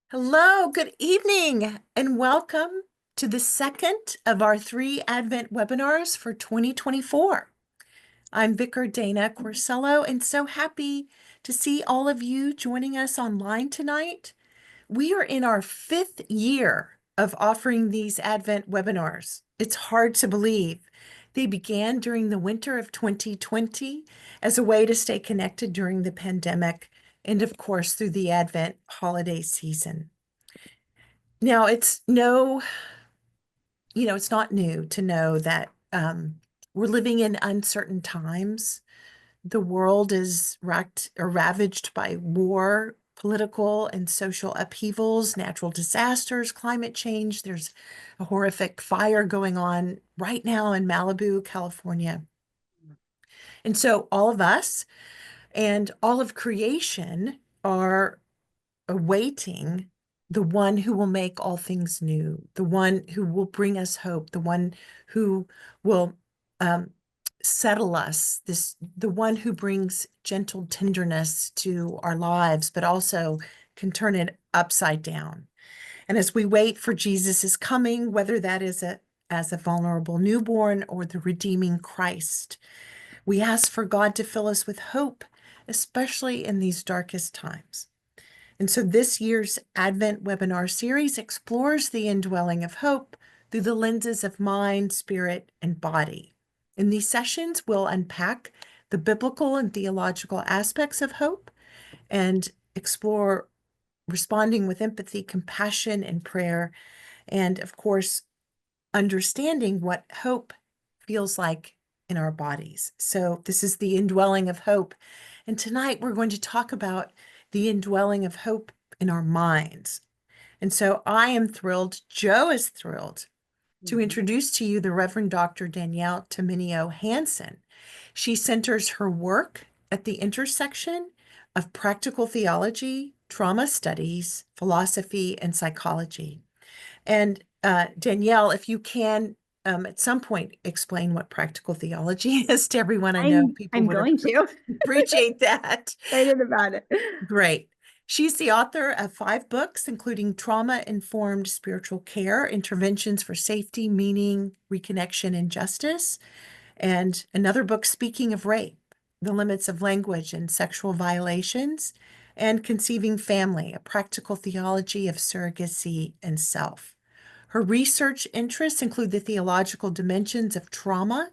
Hello, good evening, and welcome to the second of our three Advent webinars for 2024. I'm Vicar Dana Corsello, and so happy to see all of you joining us online tonight. We are in our fifth year of offering these Advent webinars. It's hard to believe. They began during the winter of 2020 as a way to stay connected during the pandemic and, of course, through the Advent holiday season. Now, it's not new to know that we're living in uncertain times. The world is racked or ravaged by war, political and social upheavals, natural disasters, climate change. There's a horrific fire going on right now in Malibu, California. And so all of us and all of creation are awaiting the one who will make all things new, the one who will bring us hope, the one who will settle us, the one who brings gentle tenderness to our lives, but also can turn it upside down. And as we wait for Jesus's coming, whether that is as a vulnerable newborn or the redeeming Christ, we ask for God to fill us with hope, especially in these darkest times. And so this year's Advent webinar series explores the indwelling of hope through the lenses of mind, spirit, and body. In these sessions, we'll unpack the biblical and theological aspects of hope and explore responding with empathy, compassion, and prayer, and of course, understanding what hope feels like in our bodies. So this is the indwelling of hope. And tonight we're going to talk about the indwelling of hope in our minds. And so I am thrilled, Joe is thrilled to introduce to you the Reverend Dr. Danielle Taminio Hansen. She centers her work at the intersection of practical theology, trauma studies, philosophy, and psychology. And Danielle, if you can at some point explain what practical theology is to everyone, I know people I'm would going to. appreciate that. Excited about it. Great. She's the author of 5 books, including Trauma-Informed Spiritual Care, Interventions for Safety, Meaning, Reconnection, and Justice, and another book, Speaking of Rape, The Limits of Language and Sexual Violations, and Conceiving Family, A Practical Theology of Surrogacy and Self. Her research interests include the theological dimensions of trauma,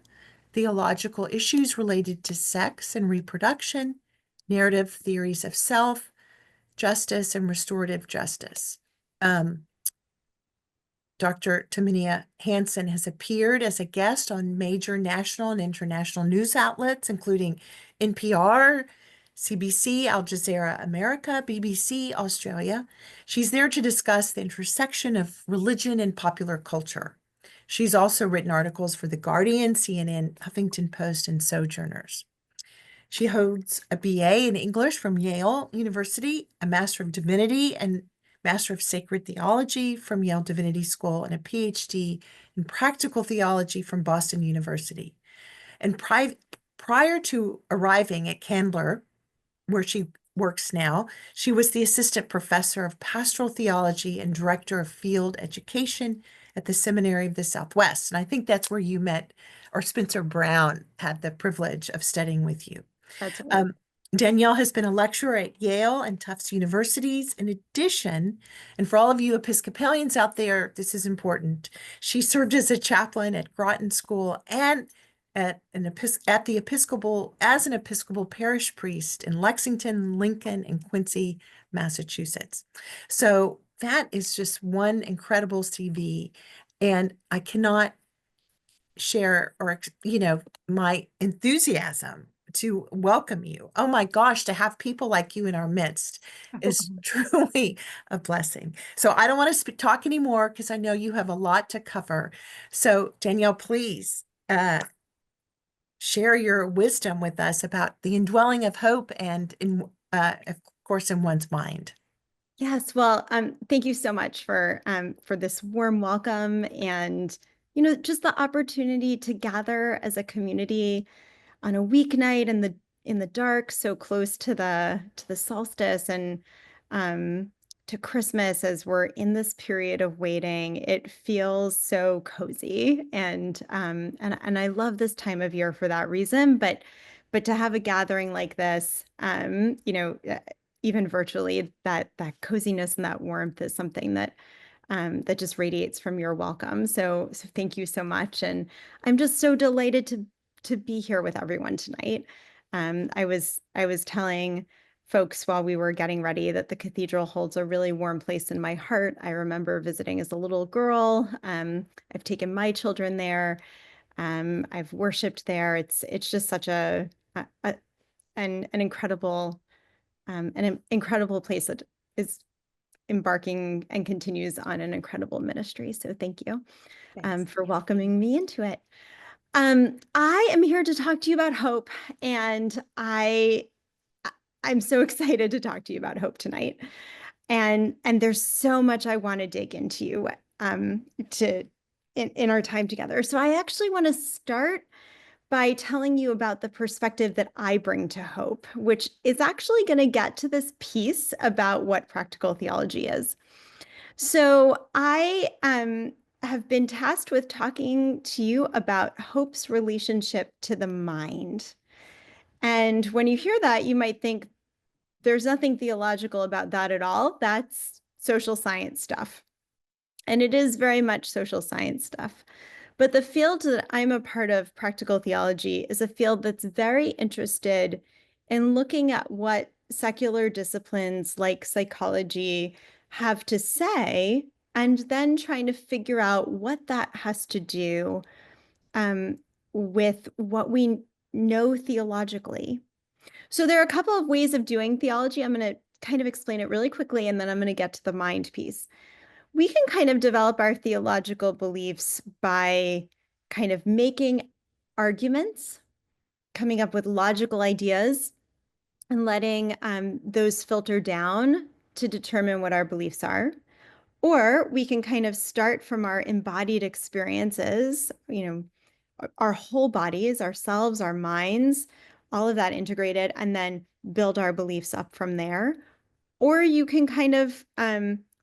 theological issues related to sex and reproduction, narrative theories of self, justice, and restorative justice. Dr. Taminia Hansen has appeared as a guest on major national and international news outlets, including NPR, CBC, Al Jazeera America, BBC Australia. She's there to discuss the intersection of religion and popular culture. She's also written articles for The Guardian, CNN, Huffington Post, and Sojourners. She holds a BA in English from Yale University, a Master of Divinity and Master of Sacred Theology from Yale Divinity School, and a PhD in Practical Theology from Boston University. And prior to arriving at Candler, where she works now, she was the assistant professor of pastoral theology and director of field education at the Seminary of the Southwest. And I think that's where you met, or Spencer Brown had the privilege of studying with you. That's right. Danielle has been a lecturer at Yale and Tufts Universities. In addition, and for all of you Episcopalians out there, this is important. She served as a chaplain at Groton School and as an Episcopal parish priest in Lexington, Lincoln, and Quincy, Massachusetts. So that is just one incredible CV, and I cannot share my enthusiasm to welcome you. Oh my gosh, to have people like you in our midst is truly a blessing. So I don't want to talk anymore because I know you have a lot to cover. So Danielle, please share your wisdom with us about the indwelling of hope and of course in one's mind. Yes, well, thank you so much for this warm welcome and just the opportunity to gather as a community on a weeknight in the dark, so close to the solstice, and to Christmas, as we're in this period of waiting, it feels so cozy, and I love this time of year for that reason. But to have a gathering like this, even virtually, that coziness and that warmth is something that just radiates from your welcome. So thank you so much, and I'm just so delighted to be here with everyone tonight. I was telling folks while we were getting ready that the cathedral holds a really warm place in my heart. I remember visiting as a little girl. I've taken my children there. I've worshiped there. It's just such a an incredible an incredible place that is embarking and continues on an incredible ministry. So thank you Thanks. for welcoming me into it. I am here to talk to you about hope, and I'm so excited to talk to you about hope tonight. And there's so much I want to dig into to in our time together. So I actually want to start by telling you about the perspective that I bring to hope, which is actually going to get to this piece about what practical theology is. So I have been tasked with talking to you about hope's relationship to the mind. And when you hear that, you might think there's nothing theological about that at all. That's social science stuff. And it is very much social science stuff. But the field that I'm a part of, practical theology, is a field that's very interested in looking at what secular disciplines like psychology have to say, and then trying to figure out what that has to do um, with what we know theologically. So there are a couple of ways of doing theology. I'm going to kind of explain it really quickly, and then I'm going to get to the mind piece. We can kind of develop our theological beliefs by kind of making arguments, coming up with logical ideas, and letting those filter down to determine what our beliefs are. Or we can kind of start from our embodied experiences, our whole bodies, ourselves, our minds, all of that integrated, and then build our beliefs up from there. Or you can kind of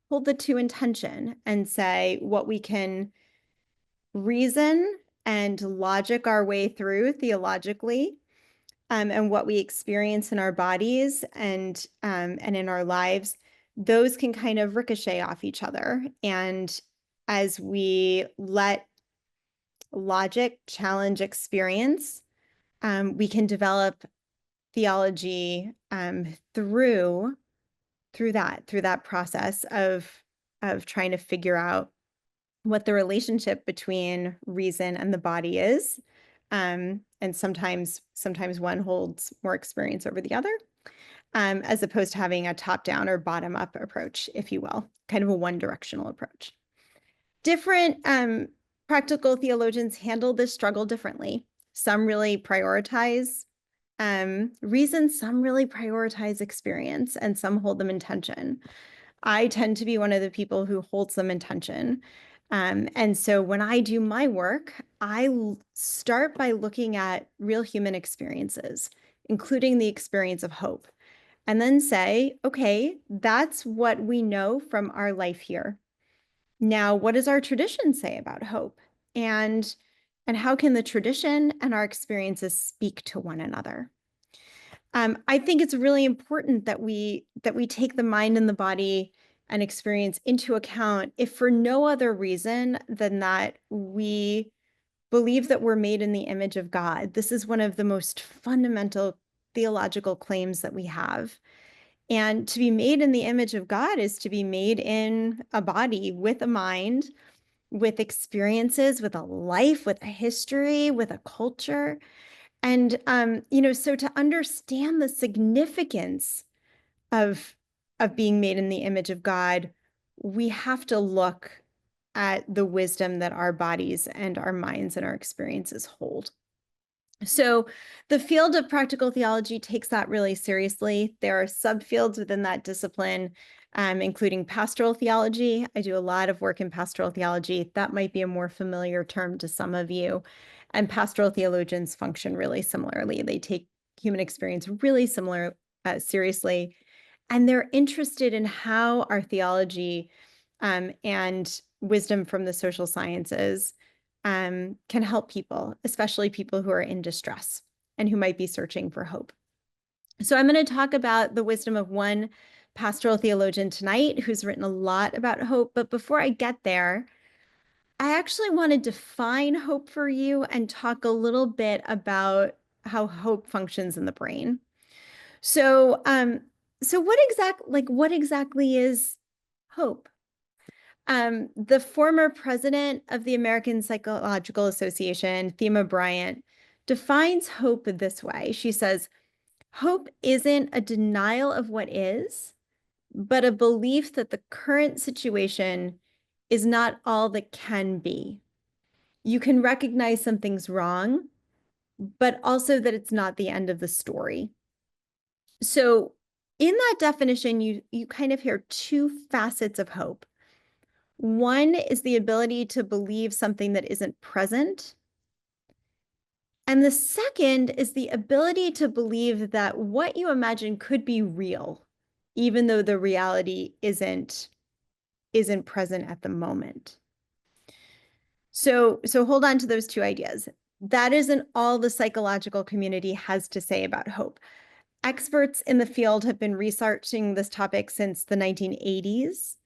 hold the two in tension and say what we can reason and logic our way through theologically, and what we experience in our bodies and in our lives, those can kind of ricochet off each other. And as we let logic challenge experience, we can develop theology through that process of trying to figure out what the relationship between reason and the body is. And sometimes one holds more experience over the other, as opposed to having a top-down or bottom-up approach, if you will, kind of a one-directional approach. Different practical theologians handle this struggle differently. Some really prioritize reason, some really prioritize experience, and some hold them in tension. I tend to be one of the people who holds them in tension. And so when I do my work, I start by looking at real human experiences, including the experience of hope, and then say, okay, that's what we know from our life here. Now, what does our tradition say about hope? And how can the tradition and our experiences speak to one another? I think it's really important that we take the mind and the body and experience into account, if for no other reason than that we believe that we're made in the image of God. This is one of the most fundamental theological claims that we have. And to be made in the image of God is to be made in a body with a mind, with experiences, with a life, with a history, with a culture. And so to understand the significance of being made in the image of God, we have to look at the wisdom that our bodies and our minds and our experiences hold. So the field of practical theology takes that really seriously. There are subfields within that discipline, including pastoral theology. I do a lot of work in pastoral theology. That might be a more familiar term to some of you. And pastoral theologians function really similarly. They take human experience really seriously. And they're interested in how our theology and wisdom from the social sciences can help people, especially people who are in distress and who might be searching for hope. So I'm going to talk about the wisdom of one pastoral theologian tonight who's written a lot about hope. But before I get there, I actually want to define hope for you and talk a little bit about how hope functions in the brain. So, what exactly is hope? The former president of the American Psychological Association, Thema Bryant, defines hope this way. She says, hope isn't a denial of what is, but a belief that the current situation is not all that can be. You can recognize something's wrong, but also that it's not the end of the story. So in that definition, you kind of hear two facets of hope. One is the ability to believe something that isn't present. And the second is the ability to believe that what you imagine could be real, even though the reality isn't present at the moment. So hold on to those two ideas. That isn't all the psychological community has to say about hope. Experts in the field have been researching this topic since the 1980s,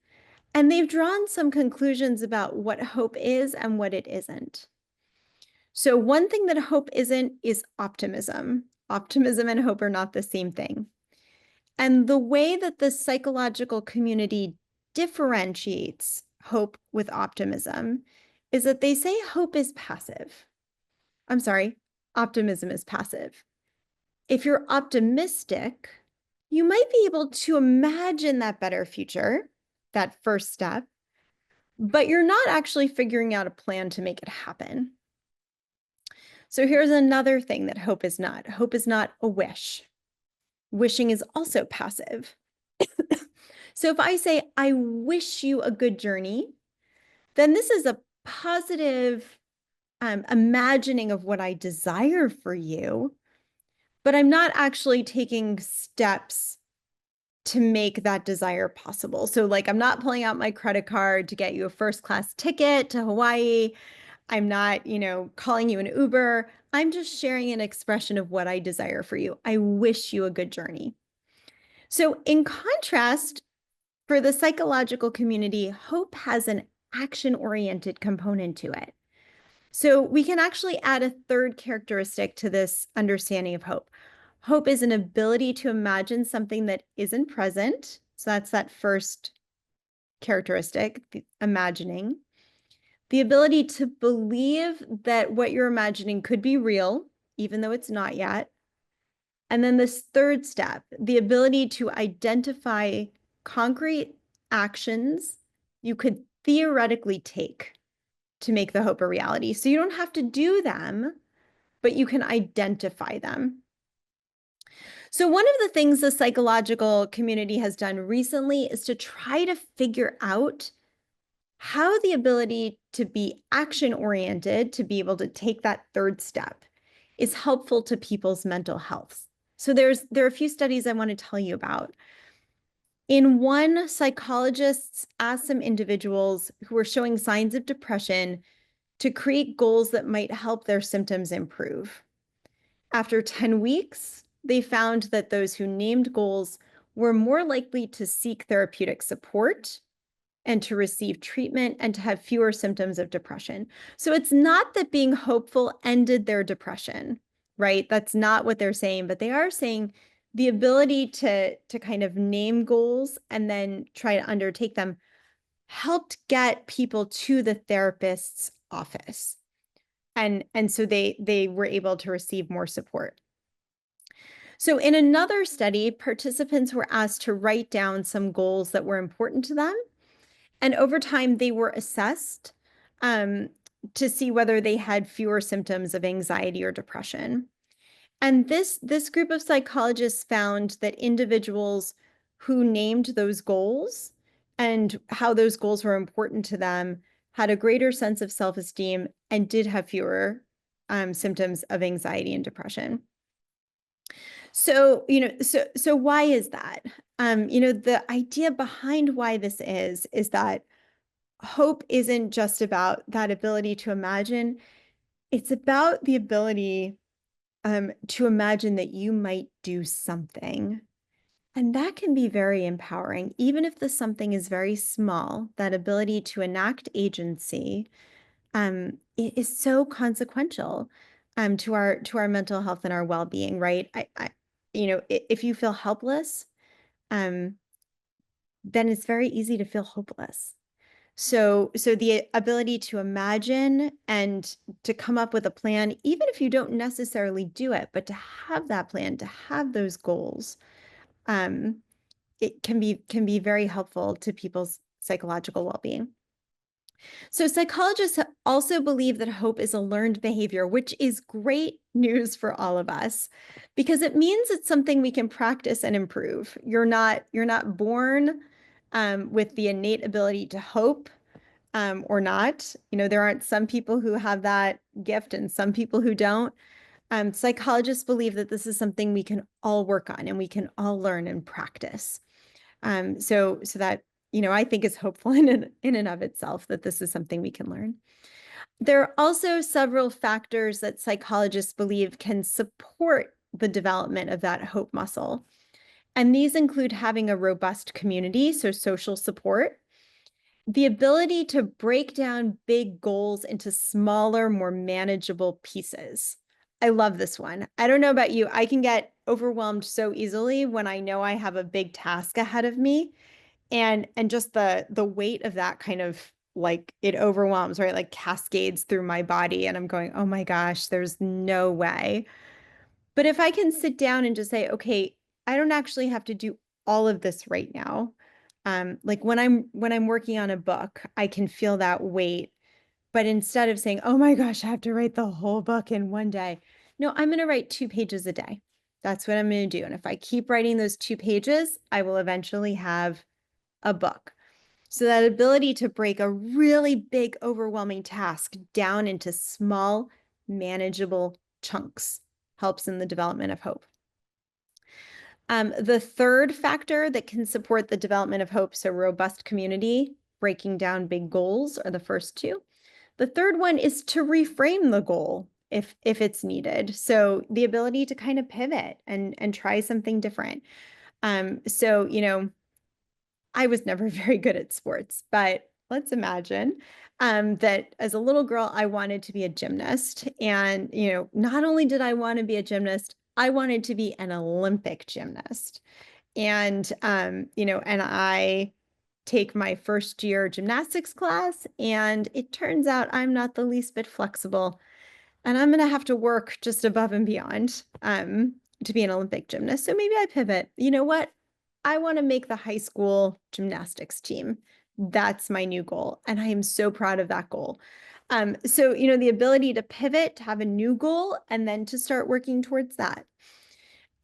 and they've drawn some conclusions about what hope is and what it isn't. So one thing that hope isn't is optimism. Optimism and hope are not the same thing. And the way that the psychological community differentiates hope with optimism is that they say hope is passive. I'm sorry, optimism is passive. If you're optimistic, you might be able to imagine that better future, that first step, but you're not actually figuring out a plan to make it happen. So here's another thing that hope is not. Hope is not a wish. Wishing is also passive. So if I say, I wish you a good journey, then this is a positive imagining of what I desire for you, but I'm not actually taking steps to make that desire possible. So like, I'm not pulling out my credit card to get you a first-class ticket to Hawaii. I'm not, calling you an Uber. I'm just sharing an expression of what I desire for you. I wish you a good journey. So in contrast, for the psychological community, hope has an action-oriented component to it. So we can actually add a third characteristic to this understanding of hope. Hope is an ability to imagine something that isn't present. So that's that first characteristic, the imagining. The ability to believe that what you're imagining could be real, even though it's not yet. And then this third step, the ability to identify concrete actions you could theoretically take to make the hope a reality. So you don't have to do them, but you can identify them. So one of the things the psychological community has done recently is to try to figure out how the ability to be action-oriented, to be able to take that third step, is helpful to people's mental health. So there are a few studies I want to tell you about. In one, psychologists asked some individuals who were showing signs of depression to create goals that might help their symptoms improve. After 10 weeks, they found that those who named goals were more likely to seek therapeutic support and to receive treatment and to have fewer symptoms of depression. So it's not that being hopeful ended their depression, right? That's not what they're saying, but they are saying the ability to kind of name goals and then try to undertake them helped get people to the therapist's office. And so they were able to receive more support. So in another study, participants were asked to write down some goals that were important to them. And over time, they were assessed to see whether they had fewer symptoms of anxiety or depression. And this group of psychologists found that individuals who named those goals and how those goals were important to them had a greater sense of self-esteem and did have fewer symptoms of anxiety and depression. So, so why is that? The idea behind why this is that hope isn't just about that ability to imagine. It's about the ability to imagine that you might do something. And that can be very empowering, even if the something is very small. That ability to enact agency is so consequential to our mental health and our well-being, right? If you feel helpless, um, then it's very easy to feel hopeless. So the ability to imagine and to come up with a plan, even if you don't necessarily do it, but to have that plan, to have those goals, um, it can be very helpful to people's psychological well-being. So psychologists also believe that hope is a learned behavior, which is great news for all of us because it means it's something we can practice and improve. You're not born with the innate ability to hope or not. There aren't some people who have that gift and some people who don't. Psychologists believe that this is something we can all work on and we can all learn and practice. So that, I think is hopeful in and of itself that this is something we can learn. There are also several factors that psychologists believe can support the development of that hope muscle. And these include having a robust community, so social support, the ability to break down big goals into smaller, more manageable pieces. I love this one. I don't know about you. I can get overwhelmed so easily when I know I have a big task ahead of me and just the weight of that kind of like it overwhelms, right? Like cascades through my body and I'm going, "Oh my gosh, there's no way." But if I can sit down and just say, "Okay, I don't actually have to do all of this right now." Like when I'm working on a book, I can feel that weight. But instead of saying, "Oh my gosh, I have to write the whole book in one day." No, I'm going to write 2 pages a day. That's what I'm going to do. And if I keep writing those 2 pages, I will eventually have a book. So that ability to break a really big, overwhelming task down into small, manageable chunks helps in the development of hope. The third factor that can support the development of hope, so robust community, breaking down big goals are the first two. The third one is to reframe the goal if it's needed. So the ability to kind of pivot and try something different. So I was never very good at sports, but let's imagine that as a little girl, I wanted to be a gymnast. And, not only did I want to be a gymnast, I wanted to be an Olympic gymnast. And I take my first year gymnastics class, and it turns out I'm not the least bit flexible and I'm going to have to work just above and beyond to be an Olympic gymnast. So maybe I pivot. You know what? I want to make the high school gymnastics team. That's my new goal. And I am so proud of that goal. So the ability to pivot, to have a new goal, and then to start working towards that.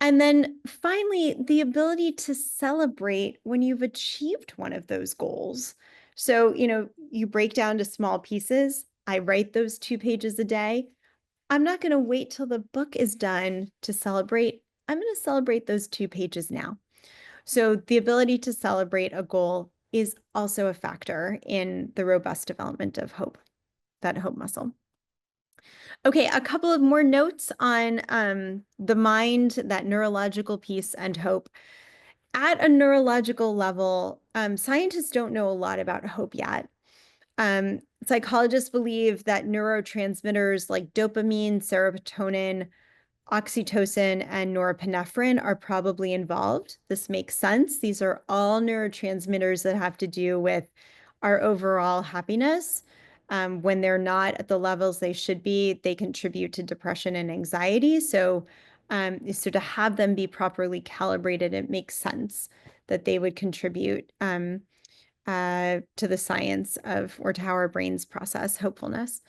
And then finally, the ability to celebrate when you've achieved one of those goals. So you break down to small pieces. I write those 2 pages a day. I'm not going to wait till the book is done to celebrate. I'm going to celebrate those 2 pages now. So the ability to celebrate a goal is also a factor in the robust development of hope, that hope muscle. Okay, a couple of more notes on the mind, that neurological piece, and hope. At a neurological level, scientists don't know a lot about hope yet. Psychologists believe that neurotransmitters like dopamine, serotonin, oxytocin, and norepinephrine are probably involved. This makes sense. These are all neurotransmitters that have to do with our overall happiness. When they're not at the levels they should be, they contribute to depression and anxiety. So to have them be properly calibrated, it makes sense that they would contribute to the science of or to how our brains process hopefulness.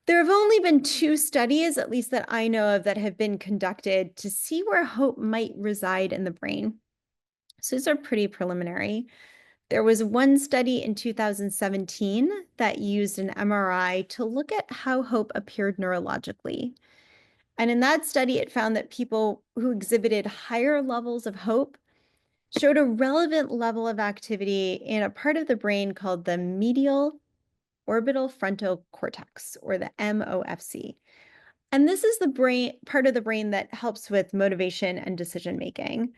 There have only been 2 studies, at least that I know of, that have been conducted to see where hope might reside in the brain. So these are pretty preliminary. There was one study in 2017 that used an MRI to look at how hope appeared neurologically. And in that study, it found that people who exhibited higher levels of hope showed a relevant level of activity in a part of the brain called the medial orbital frontal cortex, or the MOFC. And this is the part of the brain that helps with motivation and decision making.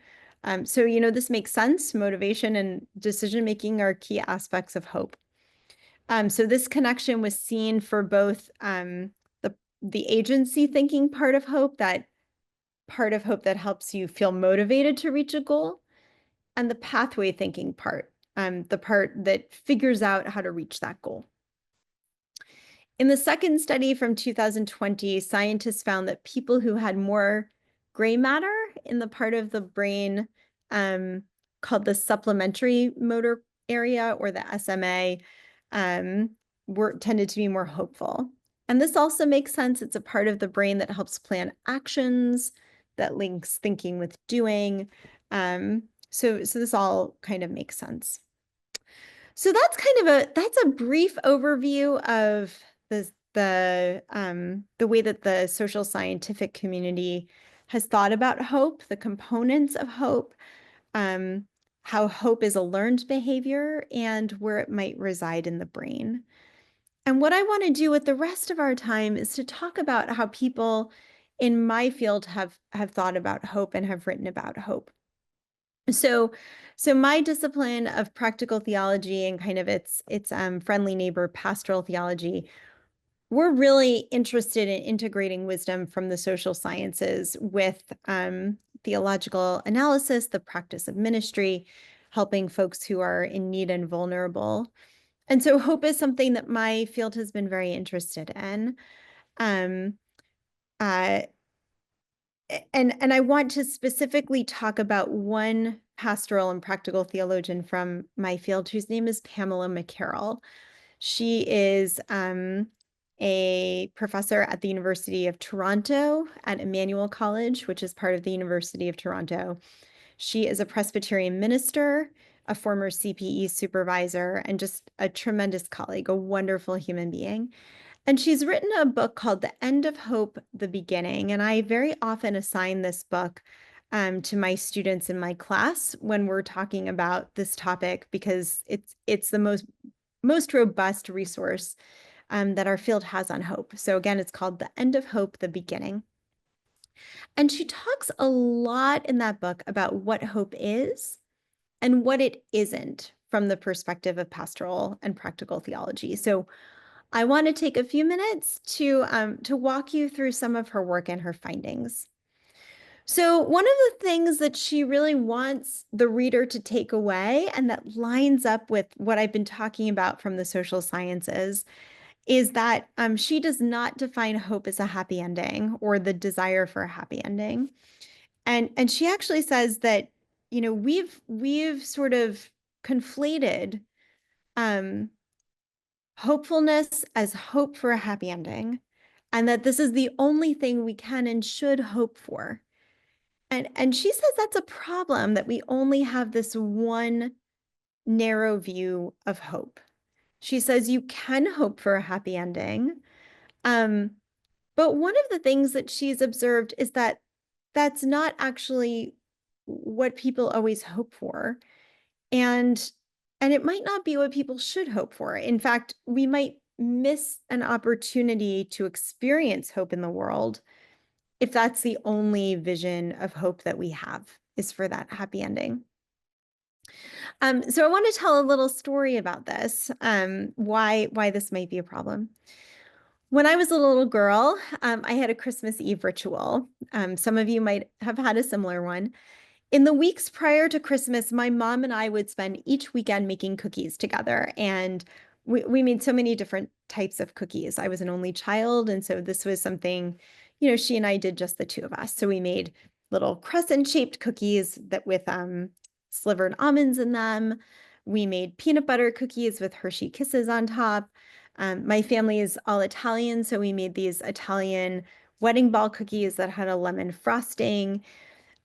So, this makes sense. Motivation and decision making are key aspects of hope. So this connection was seen for both the agency thinking part of hope, that part of hope that helps you feel motivated to reach a goal, and the pathway thinking part, the part that figures out how to reach that goal. In the second study from 2020, scientists found that people who had more gray matter in the part of the brain called the supplementary motor area, or the SMA, tended to be more hopeful. And this also makes sense. It's a part of the brain that helps plan actions, that links thinking with doing. So this all kind of makes sense. So that's a brief overview of the way that the social scientific community has thought about hope, the components of hope, how hope is a learned behavior, and where it might reside in the brain. And what I want to do with the rest of our time is to talk about how people in my field have thought about hope and have written about hope. So my discipline of practical theology and kind of its friendly neighbor pastoral theology, we're really interested in integrating wisdom from the social sciences with theological analysis, the practice of ministry, helping folks who are in need and vulnerable. And so hope is something that my field has been very interested in. Um, uh, and I want to specifically talk about one pastoral and practical theologian from my field whose name is Pamela McCarroll. She is a professor at the University of Toronto at Emmanuel College, which is part of the University of Toronto. She is a Presbyterian minister, a former CPE supervisor, and just a tremendous colleague, a wonderful human being. And she's written a book called The End of Hope, The Beginning. And I very often assign this book to my students in my class when we're talking about this topic, because it's the most robust resource that our field has on hope. So again, it's called The End of Hope, The Beginning. And she talks a lot in that book about what hope is and what it isn't from the perspective of pastoral and practical theology. So I want to take a few minutes to walk you through some of her work and her findings. So one of the things that she really wants the reader to take away, and that lines up with what I've been talking about from the social sciences, is that she does not define hope as a happy ending or the desire for a happy ending. And she actually says that, we've sort of conflated hopefulness as hope for a happy ending, and that this is the only thing we can and should hope for. And she says that's a problem, that we only have this one narrow view of hope. She says you can hope for a happy ending. But one of the things that she's observed is that that's not actually what people always hope for. And it might not be what people should hope for. In fact, we might miss an opportunity to experience hope in the world if that's the only vision of hope that we have, is for that happy ending. So I want to tell a little story about this, why this might be a problem. When I was a little girl, I had a Christmas Eve ritual. Some of you might have had a similar one. In the weeks prior to Christmas, my mom and I would spend each weekend making cookies together. And we made so many different types of cookies. I was an only child. And so this was something, she and I did, just the two of us. So we made little crescent-shaped cookies that with slivered almonds in them. We made peanut butter cookies with Hershey Kisses on top. My family is all Italian, so we made these Italian wedding ball cookies that had a lemon frosting.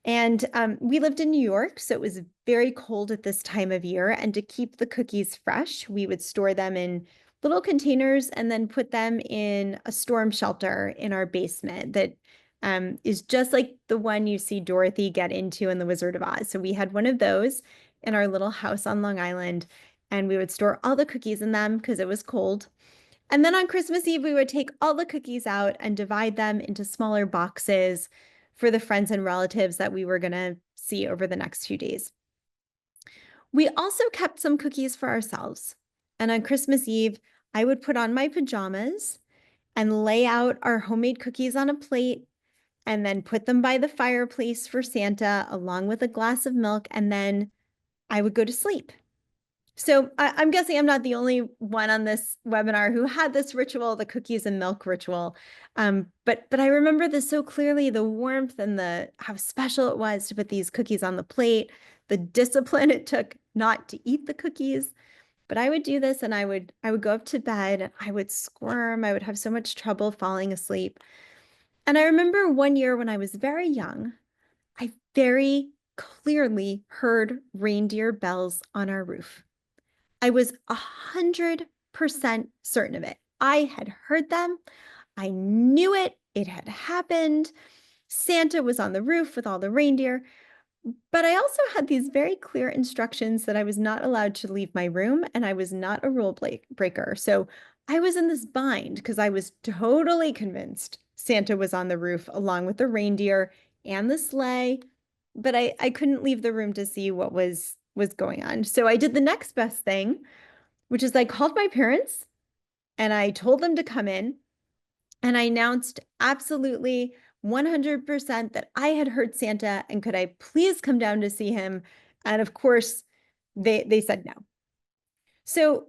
And we lived in New York, so it was very cold at this time of year. And to keep the cookies fresh, we would store them in little containers and then put them in a storm shelter in our basement that is just like the one you see Dorothy get into in The Wizard of Oz. So we had one of those in our little house on Long Island, and we would store all the cookies in them because it was cold. And then on Christmas Eve, we would take all the cookies out and divide them into smaller boxes for the friends and relatives that we were going to see over the next few days. We also kept some cookies for ourselves. And on Christmas Eve, I would put on my pajamas and lay out our homemade cookies on a plate and then put them by the fireplace for Santa along with a glass of milk. And then I would go to sleep. So I'm guessing I'm not the only one on this webinar who had this ritual, the cookies and milk ritual. But I remember this so clearly, the warmth and the how special it was to put these cookies on the plate, the discipline it took not to eat the cookies. But I would do this and I would go up to bed and I would squirm. I would have so much trouble falling asleep. And I remember one year when I was very young, I very clearly heard reindeer bells on our roof. I was 100% certain of it. I had heard them. I knew it. It had happened. Santa was on the roof with all the reindeer. But I also had these very clear instructions that I was not allowed to leave my room and I was not a rule breaker. So I was in this bind because I was totally convinced Santa was on the roof along with the reindeer and the sleigh. But I couldn't leave the room to see what was going on. So I did the next best thing, which is I called my parents and I told them to come in and I announced absolutely 100% that I had heard Santa and could I please come down to see him? And of course, they said no. So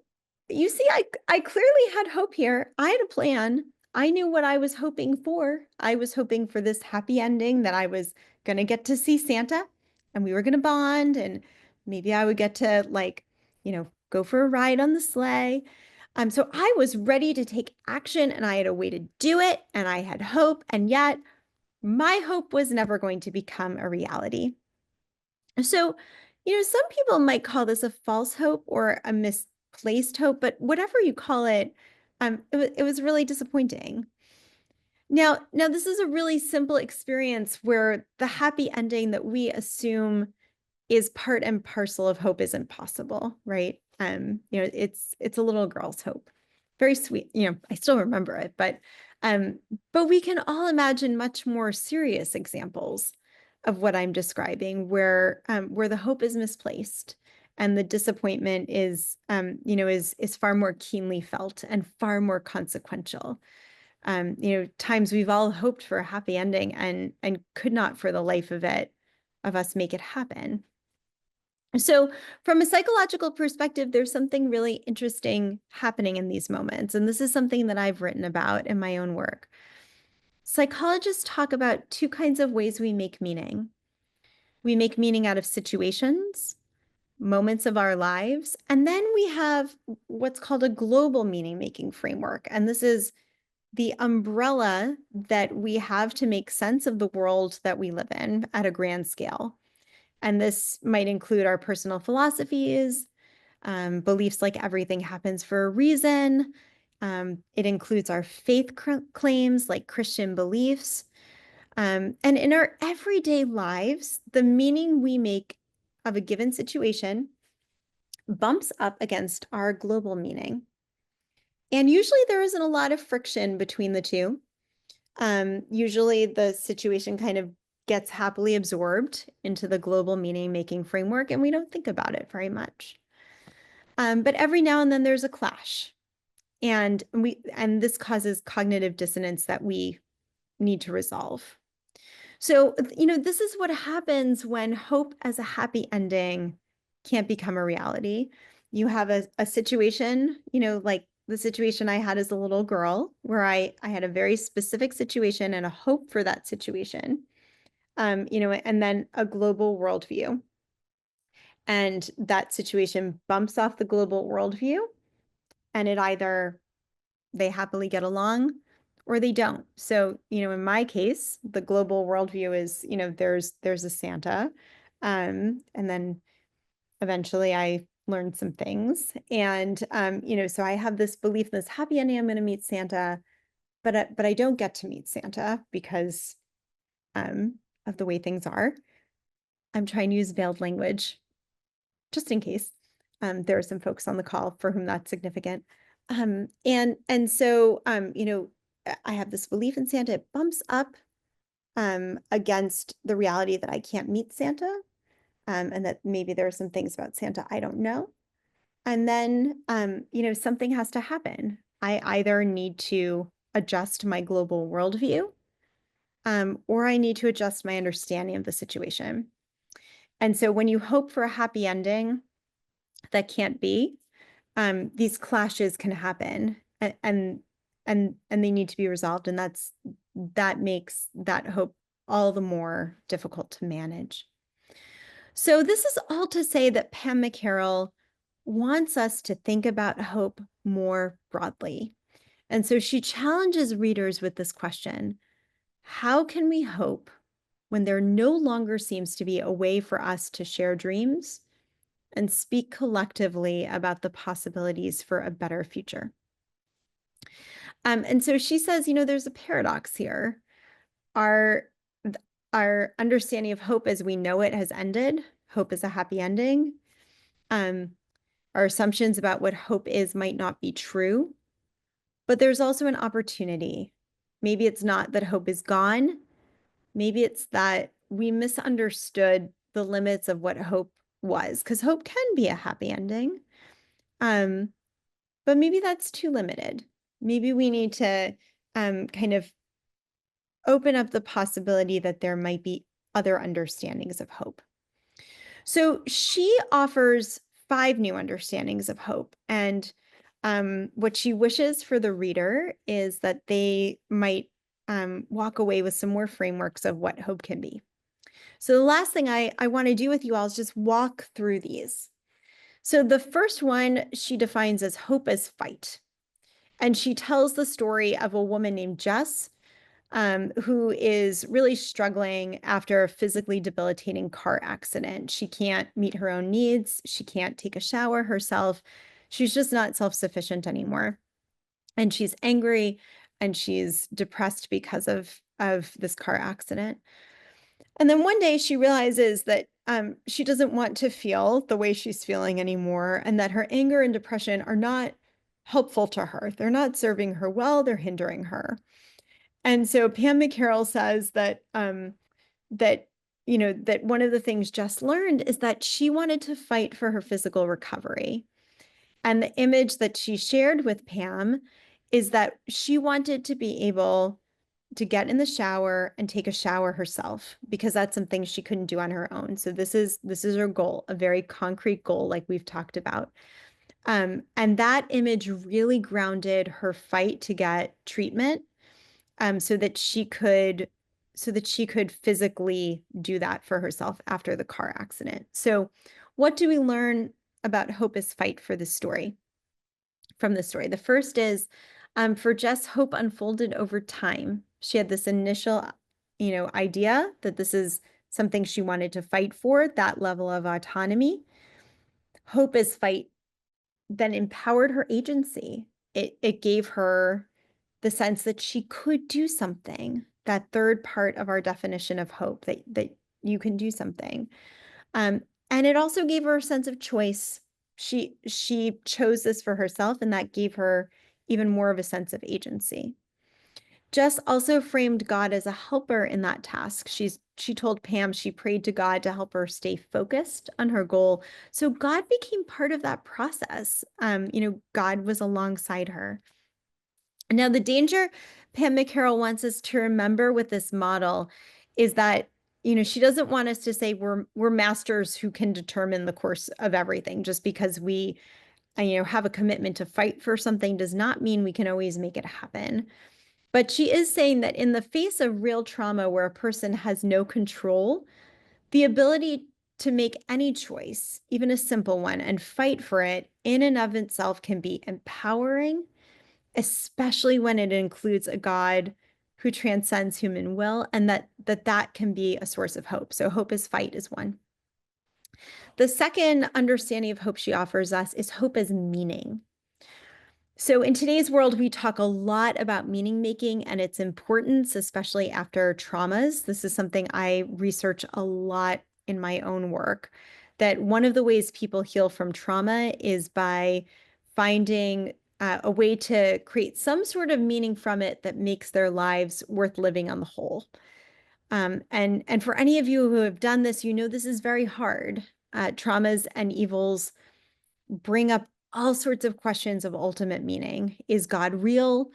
you see, I clearly had hope here. I had a plan. I knew what I was hoping for. I was hoping for this happy ending that I was going to get to see Santa and we were going to bond and maybe I would get to go for a ride on the sleigh. So I was ready to take action and I had a way to do it and I had hope. And yet my hope was never going to become a reality. So, some people might call this a false hope or a misplaced hope, but whatever you call it, it was really disappointing. Now this is a really simple experience where the happy ending that we assume is part and parcel of hope isn't possible, right? It's a little girl's hope. Very sweet. I still remember it, but we can all imagine much more serious examples of what I'm describing where the hope is misplaced and the disappointment is far more keenly felt and far more consequential. Times we've all hoped for a happy ending and could not for the life of us make it happen. So from a psychological perspective, there's something really interesting happening in these moments. And this is something that I've written about in my own work. Psychologists talk about two kinds of ways we make meaning. We make meaning out of situations, moments of our lives, and then we have what's called a global meaning-making framework. And this is the umbrella that we have to make sense of the world that we live in at a grand scale. And this might include our personal philosophies, beliefs like everything happens for a reason. It includes our faith claims like Christian beliefs. And in our everyday lives, the meaning we make of a given situation bumps up against our global meaning. And usually there isn't a lot of friction between the two. Usually the situation kind of gets happily absorbed into the global meaning-making framework, and we don't think about it very much. But every now and then there's a clash, and this causes cognitive dissonance that we need to resolve. So, this is what happens when hope as a happy ending can't become a reality. You have a situation, like the situation I had as a little girl, where I had a very specific situation and a hope for that situation, and then a global worldview. And that situation bumps off the global worldview, and they happily get along or they don't. So, in my case, the global worldview is, there's a Santa. And then eventually I learned some things. And, so I have this belief, this happy ending, I'm going to meet Santa, but I don't get to meet Santa because of the way things are. I'm trying to use veiled language just in case. There are some folks on the call for whom that's significant. And so, I have this belief in Santa. It bumps up against the reality that I can't meet Santa, and that maybe there are some things about Santa I don't know. And then, something has to happen. I either need to adjust my global worldview, or I need to adjust my understanding of the situation. And so when you hope for a happy ending that can't be, these clashes can happen, and they need to be resolved. And that makes that hope all the more difficult to manage. So this is all to say that Pam McCarroll wants us to think about hope more broadly. And so she challenges readers with this question: how can we hope when there no longer seems to be a way for us to share dreams and speak collectively about the possibilities for a better future? And so she says, there's a paradox here. Our, our understanding of hope as we know it has ended. Hope is a happy ending. Our assumptions about what hope is might not be true, but there's also an opportunity. Maybe it's not that hope is gone. Maybe it's that we misunderstood the limits of what hope was, because hope can be a happy ending. But maybe that's too limited. Maybe we need to kind of open up the possibility that there might be other understandings of hope. So she offers 5 new understandings of hope. And what she wishes for the reader is that they might walk away with some more frameworks of what hope can be. So the last thing I want to do with you all is just walk through these. So the first one she defines as hope as fight. And she tells the story of a woman named Jess, who is really struggling after a physically debilitating car accident. She can't meet her own needs. She can't take a shower herself. She's just not self-sufficient anymore. And she's angry and she's depressed because of this car accident. And then one day she realizes that she doesn't want to feel the way she's feeling anymore, and that her anger and depression are not helpful to her. They're not serving her well, they're hindering her. And so Pam McCarroll says that that one of the things Jess learned is that she wanted to fight for her physical recovery. And the image that she shared with Pam is that she wanted to be able to get in the shower and take a shower herself, because that's something she couldn't do on her own. So this is her goal, a very concrete goal, like we've talked about. And that image really grounded her fight to get treatment, so that she could physically do that for herself after the car accident. So what do we learn about hope as fight for this story? From the story, the first is, for Jess, hope unfolded over time. She had this initial, idea that this is something she wanted to fight for, that level of autonomy. Hope as fight then empowered her agency. It gave her the sense that she could do something, that third part of our definition of hope, that you can do something. And it also gave her a sense of choice. She chose this for herself, and that gave her even more of a sense of agency. Jess also framed God as a helper in that task. She told Pam she prayed to God to help her stay focused on her goal. So God became part of that process. God was alongside her. Now, the danger Pam McCarroll wants us to remember with this model is that, she doesn't want us to say we're masters who can determine the course of everything. Just because we, have a commitment to fight for something does not mean we can always make it happen. But she is saying that in the face of real trauma where a person has no control, the ability to make any choice, even a simple one, and fight for it in and of itself can be empowering, especially when it includes a God who transcends human will, and that can be a source of hope. So hope as fight is one. The second understanding of hope she offers us is hope as meaning. So in today's world, we talk a lot about meaning making and its importance, especially after traumas. This is something I research a lot in my own work, that one of the ways people heal from trauma is by finding a way to create some sort of meaning from it that makes their lives worth living on the whole. And for any of you who have done this, you know this is very hard. Traumas and evils bring up all sorts of questions of ultimate meaning. Is God real?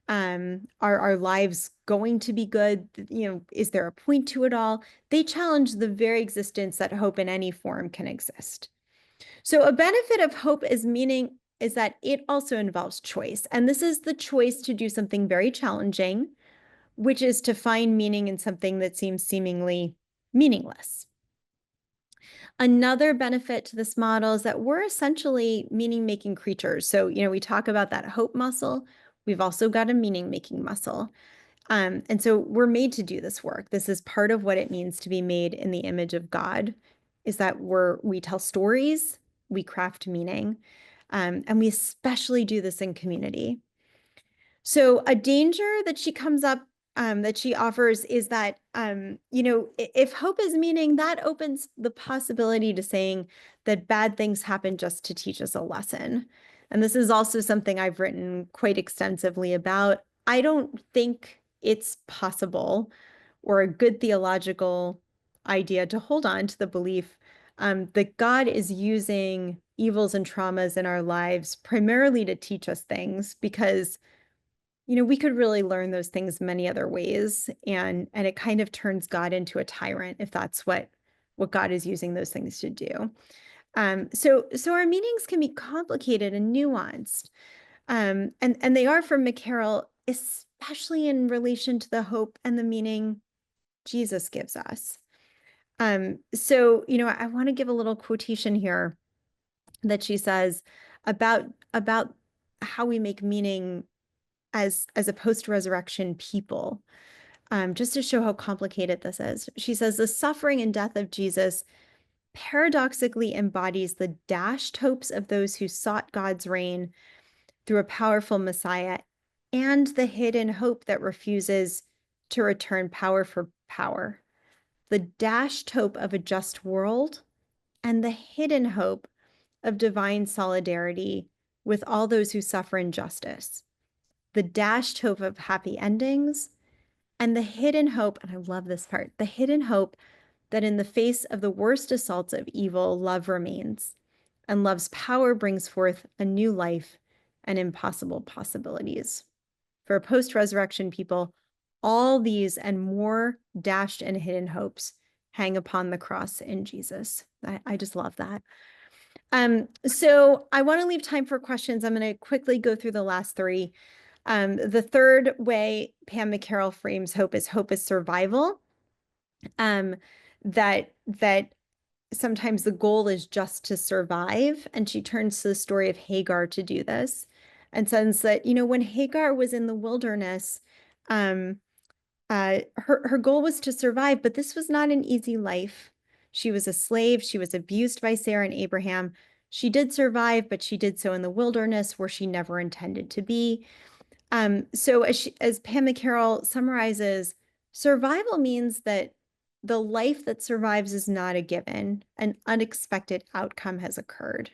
Are our lives going to be good? Is there a point to it all? They challenge the very existence that hope in any form can exist. So a benefit of hope is meaning is that it also involves choice. And this is the choice to do something very challenging, which is to find meaning in something that seems seemingly meaningless. Another benefit to this model is that we're essentially meaning-making creatures. So, we talk about that hope muscle. We've also got a meaning-making muscle. And so we're made to do this work. This is part of what it means to be made in the image of God, is that we tell stories, we craft meaning, and we especially do this in community. So a danger that she comes up that she offers is that if hope is meaning, that opens the possibility to saying that bad things happen just to teach us a lesson. And this is also something I've written quite extensively about. I don't think it's possible or a good theological idea to hold on to the belief that God is using evils and traumas in our lives primarily to teach us things, because we could really learn those things many other ways, and it kind of turns God into a tyrant if that's what God is using those things to do. So our meanings can be complicated and nuanced, and they are for McCarroll, especially in relation to the hope and the meaning Jesus gives us. So I want to give a little quotation here that she says about about how we make meaning as a post-resurrection people, just to show how complicated this is. She says, the suffering and death of Jesus paradoxically embodies the dashed hopes of those who sought God's reign through a powerful Messiah, and the hidden hope that refuses to return power for power. The dashed hope of a just world and the hidden hope of divine solidarity with all those who suffer injustice. The dashed hope of happy endings, and the hidden hope, and I love this part, the hidden hope that in the face of the worst assaults of evil, love remains, and love's power brings forth a new life and impossible possibilities. For post-resurrection people, all these and more dashed and hidden hopes hang upon the cross in Jesus. I just love that. So I want to leave time for questions. I'm going to quickly go through the last three. The third way Pam McCarroll frames hope is survival. That sometimes the goal is just to survive, and she turns to the story of Hagar to do this, and says that when Hagar was in the wilderness, her goal was to survive, but this was not an easy life. She was a slave. She was abused by Sarah and Abraham. She did survive, but she did so in the wilderness where she never intended to be. So as Pam McCarroll summarizes, survival means that the life that survives is not a given. An unexpected outcome has occurred.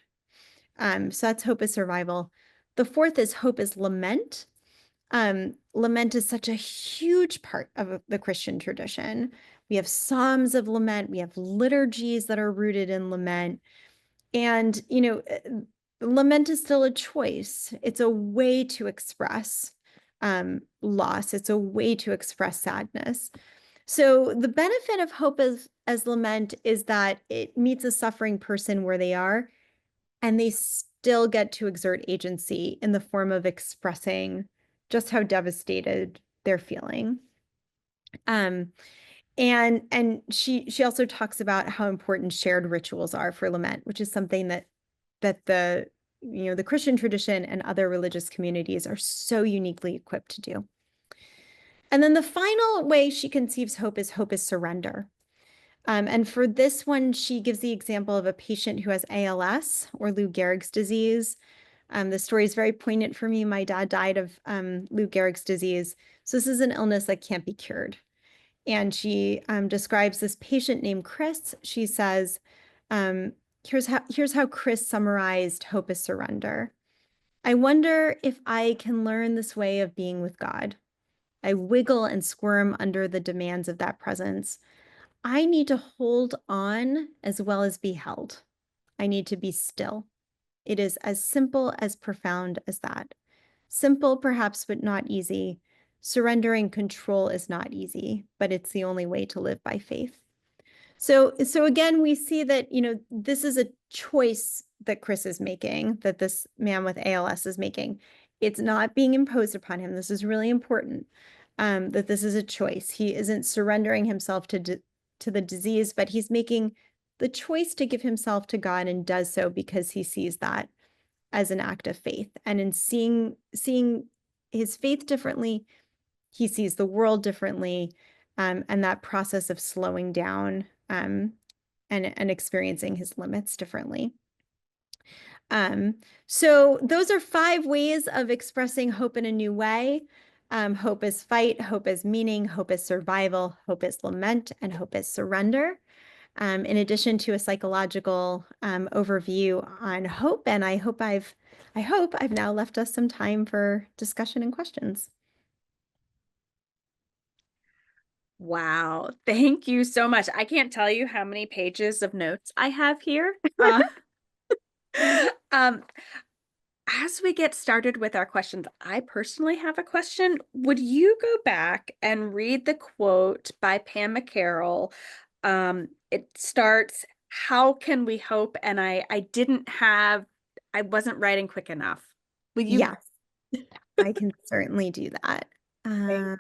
So that's hope is survival. The fourth is hope is lament. Lament is such a huge part of the Christian tradition. We have psalms of lament. We have liturgies that are rooted in lament. And, lament is still a choice. It's a way to express loss. It's a way to express sadness. So the benefit of hope as lament is that it meets a suffering person where they are, and they still get to exert agency in the form of expressing just how devastated they're feeling. And she also talks about how important shared rituals are for lament, which is something that the Christian tradition and other religious communities are so uniquely equipped to do. And then the final way she conceives hope is surrender. And for this one, she gives the example of a patient who has ALS or Lou Gehrig's disease, The story is very poignant for me. My dad died of Lou Gehrig's disease. So this is an illness that can't be cured. And she describes this patient named Chris. She says, um, here's how Chris summarized hope is surrender. I wonder if I can learn this way of being with God. I wiggle and squirm under the demands of that presence. I need to hold on as well as be held. I need to be still. It is as simple as profound as that. Simple, perhaps, but not easy. Surrendering control is not easy, but it's the only way to live by faith. So again, we see that, this is a choice that Chris is making, that this man with ALS is making. It's not being imposed upon him. This is really important, that this is a choice. He isn't surrendering himself to the disease, but he's making the choice to give himself to God, and does so because he sees that as an act of faith. And in seeing his faith differently, he sees the world differently, and that process of slowing down, and experiencing his limits differently. So those are 5 ways of expressing hope in a new way. Hope is fight, hope is meaning, hope is survival, hope is lament, and hope is surrender. In addition to a psychological overview on hope, and I hope I've now left us some time for discussion and questions. Wow. Thank you so much. I can't tell you how many pages of notes I have here. Um, as we get started with our questions, I personally have a question. Would you go back and read the quote by Pam McCarroll? It starts, "How can we hope?" And I wasn't writing quick enough. Will you? Yes, I can certainly do that. Uh,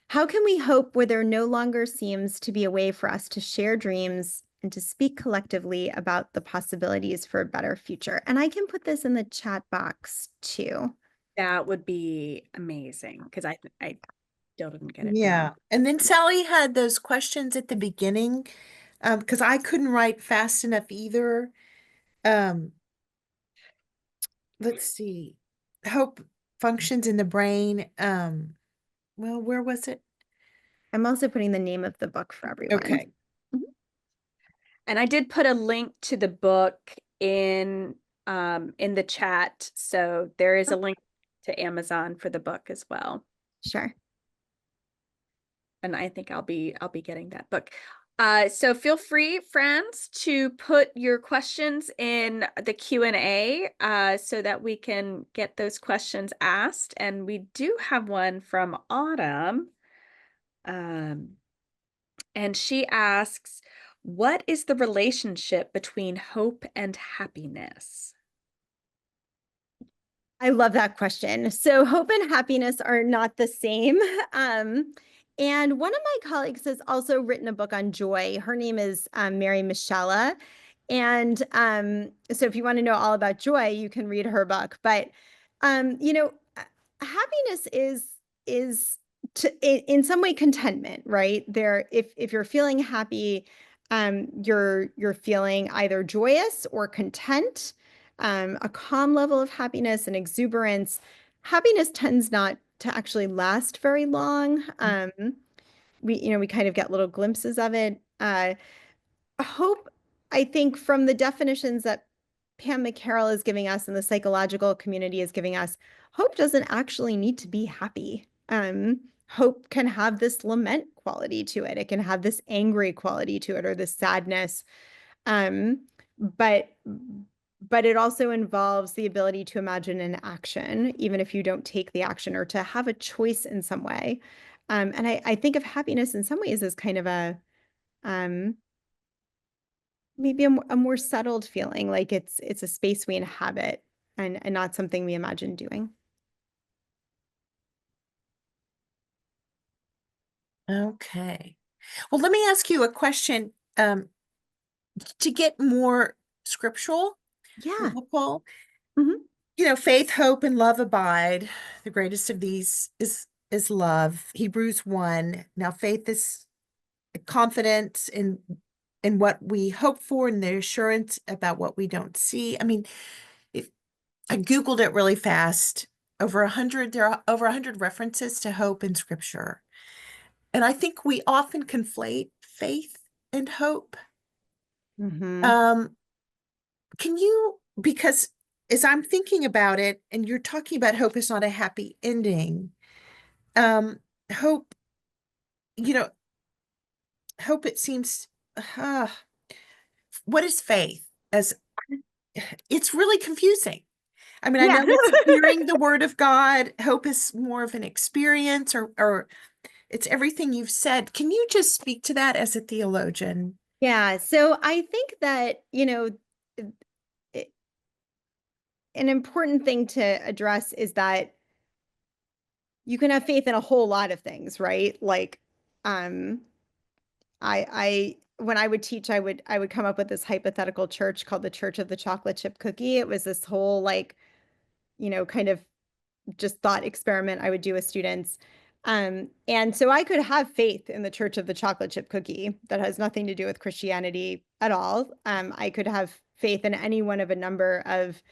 how can we hope where there no longer seems to be a way for us to share dreams and to speak collectively about the possibilities for a better future? And I can put this in the chat box too. That would be amazing, because I still didn't get it Yeah. down. And then Sally had those questions at the beginning, because I couldn't write fast enough either. Um, let's see. Hope functions in the brain. Well, where was it? I'm also putting the name of the book for everyone. Okay. And I did put a link to the book in the chat, so there is a link to Amazon for the book as well. Sure. And I think I'll be getting that book. So feel free, friends, to put your questions in the Q&A, so that we can get those questions asked. And we do have one from Autumn. And she asks, what is the relationship between hope and happiness? I love that question. So hope and happiness are not the same. And one of my colleagues has also written a book on joy. Her name is Mary Michella. And so if you want to know all about joy, you can read her book. But happiness is in some way contentment, right? If you're feeling happy, you're feeling either joyous or content, a calm level of happiness and exuberance. Happiness tends not to actually last very long. We kind of get little glimpses of it. Hope, I think, from the definitions that Pam McCarroll is giving us and the psychological community is giving us, hope doesn't actually need to be happy. Hope can have this lament quality to it. It can have this angry quality to it, or this sadness. But it also involves the ability to imagine an action, even if you don't take the action, or to have a choice in some way. And I think of happiness in some ways as kind of a maybe a more settled feeling, like it's a space we inhabit, and not something we imagine doing. Okay. Well, let me ask you a question, to get more scriptural, Yeah. biblical. Mhm. Faith, hope, and love abide. The greatest of these is love. Hebrews 1. Now, faith is confidence in and what we hope for and the assurance about what we don't see. I mean, if I Googled it really fast, there are over 100 references to hope in scripture. And I think we often conflate faith and hope. Mhm. Um, can you, because as I'm thinking about it, and you're talking about hope is not a happy ending, um, hope, you know, hope it seems, uh, what is faith? As it's really confusing. I mean, I Yeah. know it's hearing the word of God. Hope is more of an experience, or it's everything you've said. Can you just speak to that as a theologian? Yeah. So I think that, i- an important thing to address is that you can have faith in a whole lot of things, right? Like, um, when I would teach, I would come up with this hypothetical church called the Church of the Chocolate Chip Cookie. It was this whole like, kind of just thought experiment I would do with students. And so I could have faith in the Church of the Chocolate Chip Cookie that has nothing to do with Christianity at all. I could have faith in any one of a number of,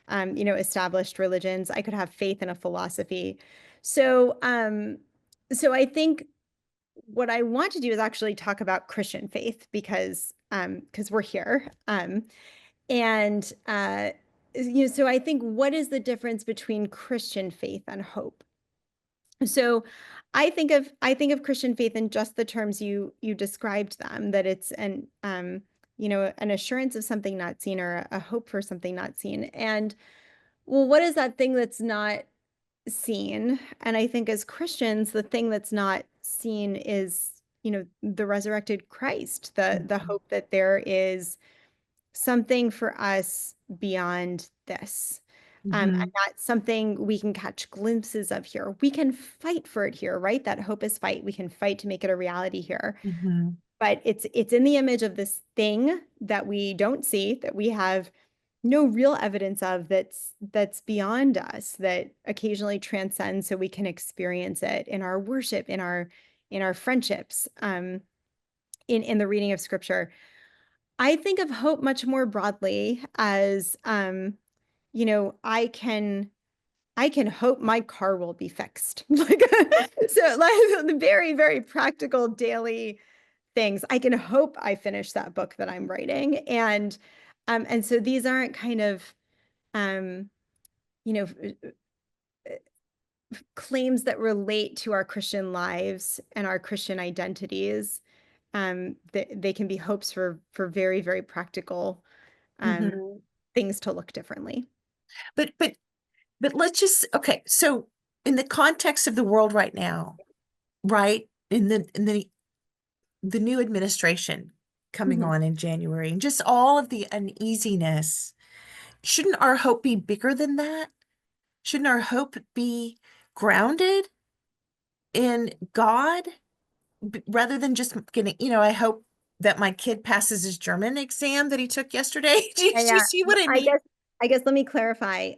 established religions. I could have faith in a philosophy. So, so I think what I want to do is actually talk about Christian faith because we're here. And so I think what is the difference between Christian faith and hope? So I think of Christian faith in just the terms you described them, that it's an assurance of something not seen or a hope for something not seen. And well, what is that thing that's not seen? And I think as Christians, the thing that's not seen is, the resurrected Christ, the Mhm. hope that there is something for us beyond this. And Mhm. that's something we can catch glimpses of here. We can fight for it here, right? That hope is fight. We can fight to make it a reality here. Mhm. But it's in the image of this thing that we don't see, that we have no real evidence of, that's beyond us, that occasionally transcends so we can experience it in our worship, in our friendships, in the reading of scripture. I think of hope much more broadly as, I can hope my car will be fixed. Like, so like the very, very practical daily things. I can hope I finish that book that I'm writing. And so these aren't kind of, um, you know, claims that relate to our Christian lives and our Christian identities. They can be hopes for very, very practical um, Mhm. things to look differently. But but but let's just okay. So in the context of the world right now, right? In the new administration coming Mhm. on in January, and just all of the uneasiness, shouldn't our hope be bigger than that? Shouldn't our hope be grounded in God rather than just getting, I hope that my kid passes his German exam that he took yesterday. Yeah, Do you yeah. see what I I mean? guess I guess let me clarify.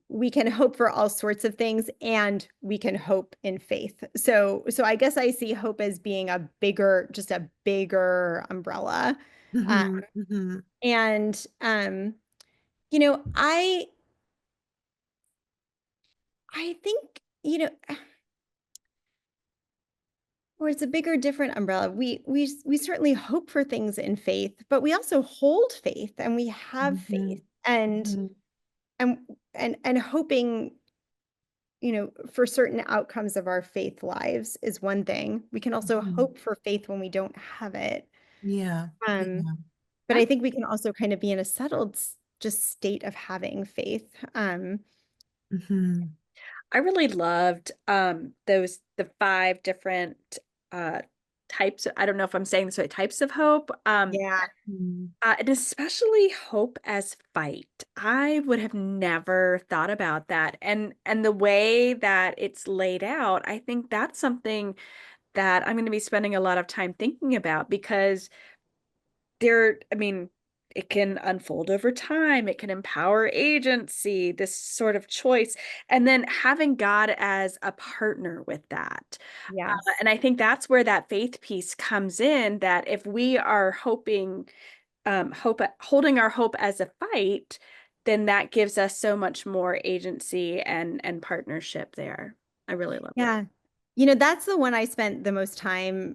We can hope for all sorts of things and we can hope in faith. So I guess I see hope as being just a bigger umbrella. Um, Hmm. Hmm. and you know, I think, or it's a bigger, different umbrella. We certainly hope for things in faith, but we also hold faith and we have Hmm. faith and Hmm. and and hoping, for certain outcomes of our faith lives is one thing. We can also Hmm. hope for faith when we don't have it. Yeah. Um, Yeah. but I think we can also kind of be in a settled just state of having faith. Hmm. I really loved the five different uh types. I don't know if I'm saying this right, types of hope. Yeah. And especially hope as fight. I would have never thought about that. And the way that it's laid out, I think that's something that I'm going to be spending a lot of time thinking about because I mean, it can unfold over time. It can empower agency, this sort of choice, and then having God as a partner with that. Yes. And I think that's where that faith piece comes in, that if we are holding our hope as a fight, then that gives us so much more agency and partnership there. I really love that. Yeah. That's the one I spent the most time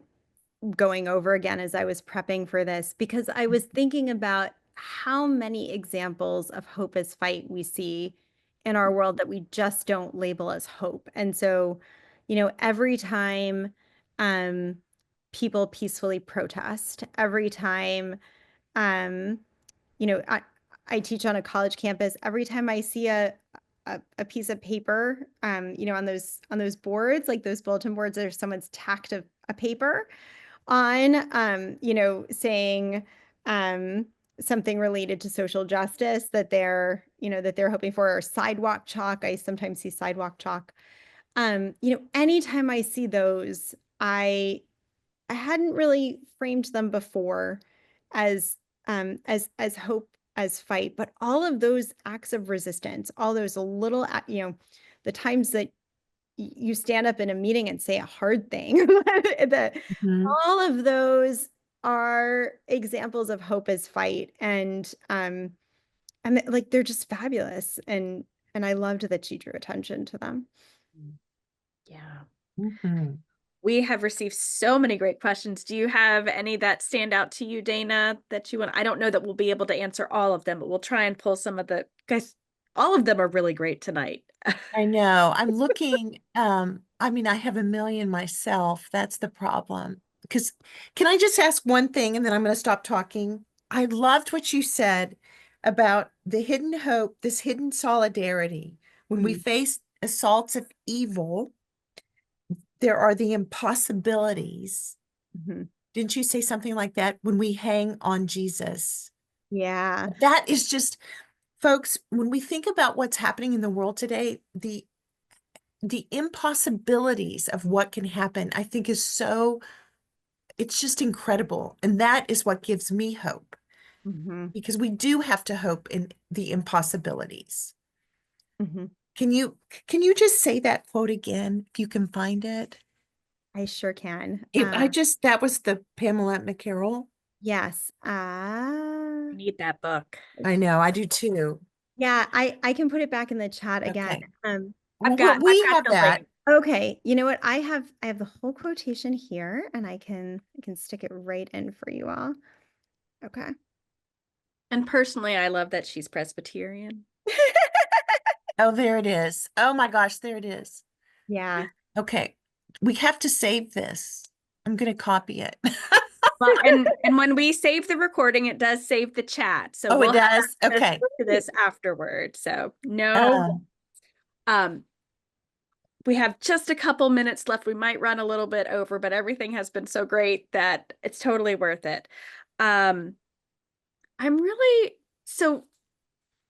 going over again as I was prepping for this, because I was thinking about how many examples of hope as fight we see in our world that we just don't label as hope. And so, every time um, people peacefully protest, every time um, you know, I, I teach on a college campus. Every time I see a piece of paper, on those boards, like those bulletin boards, there's someone's tacked a paper on, saying something related to social justice that they're hoping for, or sidewalk chalk. I sometimes see sidewalk chalk. Anytime I see those, I hadn't really framed them before as as hope as fight, but all of those acts of resistance, all those little, the times that you stand up in a meeting and say a hard thing, Mhm. all of those are examples of hope as fight, and like they're just fabulous, and I loved that she drew attention to them. Yeah. Mhm. We have received so many great questions. Do you have any that stand out to you, Dana, that you want? I don't know that we'll be able to answer all of them, but we'll try and pull some of the guys. All of them are really great tonight. I know. I'm looking, I mean, I have a million myself. That's the problem. Because can I just ask one thing and then I'm going to stop talking? I loved what you said about the hidden hope, this hidden solidarity. When we Mm. face assaults of evil, there are the impossibilities. Mhm. Didn't you say something like that? When we hang on Jesus. Yeah. That is just, folks, when we think about what's happening in the world today, the impossibilities of what can happen, I think is so, it's just incredible. And that is what gives me hope Hmm. because we do have to hope in the impossibilities. Hmm. Can you just say that quote again if you can find it? I sure can. That was the Pamela McCarroll. Yes. I need that book. I know, I do too. Yeah, I can put it back in the chat again. Okay. I've Well, got I've we got have the that. link. Okay, you know what? I have the whole quotation here, and I can stick it right in for you all. Okay. And personally, I love that she's Presbyterian. Oh, there it is. Oh my gosh, there it is. Yeah. Okay. We have to save this. I'm going to copy it. Well, and when we save the recording, it does save the chat. So Oh, it we'll have does? access Okay. to this afterward. So no, Um, um, we have just a couple minutes left. We might run a little bit over, but everything has been so great that it's totally worth it. Um, I'm really so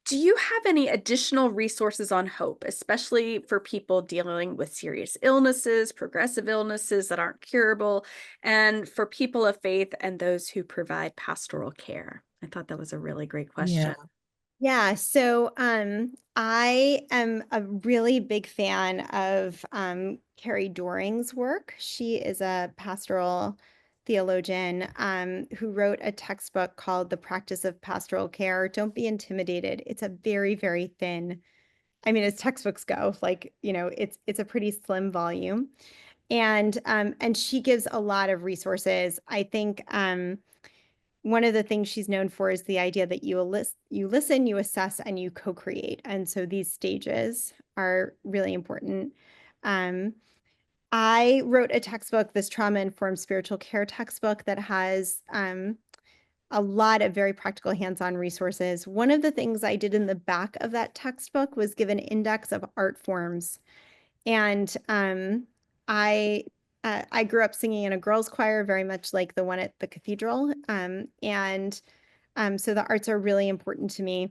do you have any additional resources on hope, especially for people dealing with serious illnesses, progressive illnesses that aren't curable, and for people of faith and those who provide pastoral care? I thought that was a really great yeah. question. Yeah, so I am a really big fan of Carrie Doring's work. She is a pastoral theologian who wrote a textbook called The Practice of Pastoral Care. Don't be intimidated. It's a very, very thin, I mean, as textbooks go, like, it's a pretty slim volume. And she gives a lot of resources. I think one of the things she's known for is the idea that you listen, you assess, and you co-create. And so these stages are really important. Um, I wrote a textbook, this trauma-informed spiritual care textbook, that has a lot of very practical hands-on resources. One of the things I did in the back of that textbook was give an index of art forms. And I I grew up singing in a girls' choir, very much like the one at the Cathedral. And so the arts are really important to me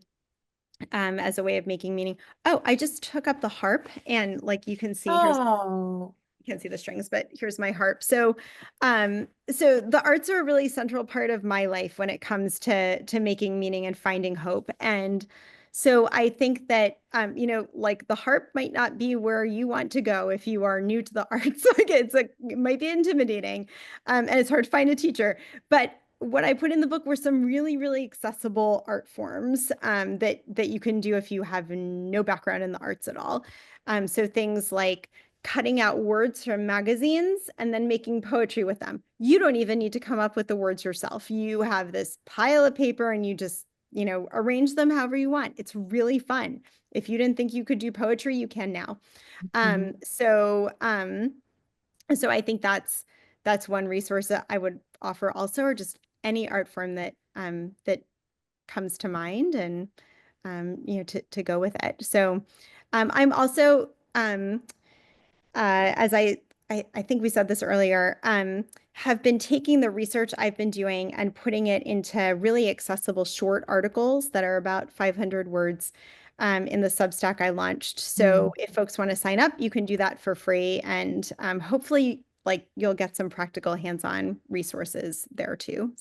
as a way of making meaning. Oh, I just took up the harp, and like you can see, here's Oh. can't see the strings, but here's my harp. So the arts are a really central part of my life when it comes to making meaning and finding hope. And so I think that like the harp might not be where you want to go if you are new to the arts. Like it might be intimidating, and it's hard to find a teacher. But what I put in the book were some really, really accessible art forms that you can do if you have no background in the arts at all. So things like cutting out words from magazines and then making poetry with them. You don't even need to come up with the words yourself. You have this pile of paper and you just, arrange them however you want. It's really fun. If you didn't think you could do poetry, you can now. Mhm. So I think that's one resource that I would offer also, or just any art form that comes to mind, and to go with it. So I'm also as I think we said this earlier, have been taking the research I've been doing and putting it into really accessible short articles that are about 500 words in the Substack I launched. So if folks want to sign up, you can do that for free, and hopefully, like, you'll get some practical hands-on resources there too.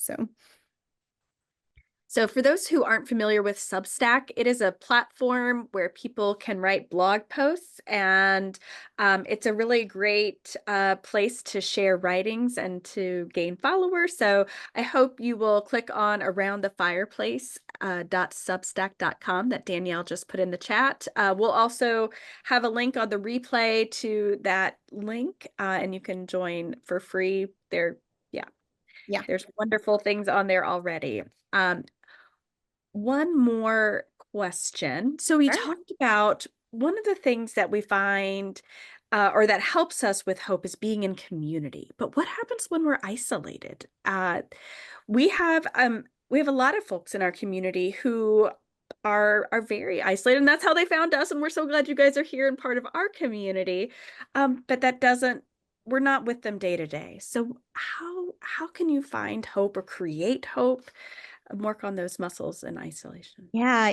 So for those who aren't familiar with Substack, it is a platform where people can write blog posts, and it's a really great place to share writings and to gain followers. So I hope you will click on Around the Fireplace .substack.com that Danielle just put in the chat. We'll also have a link on the replay to that link, and you can join for free there. Yeah. There's wonderful things on there already. One more question. So we Sure. talked about one of the things that we find or that helps us with hope is being in community. But what happens when we're isolated? We have a lot of folks in our community who are very isolated, and that's how they found us. And we're so glad you guys are here and part of our community. But that doesn't, we're not with them day to day. So how can you find hope or create hope and work on those muscles in isolation? Yeah,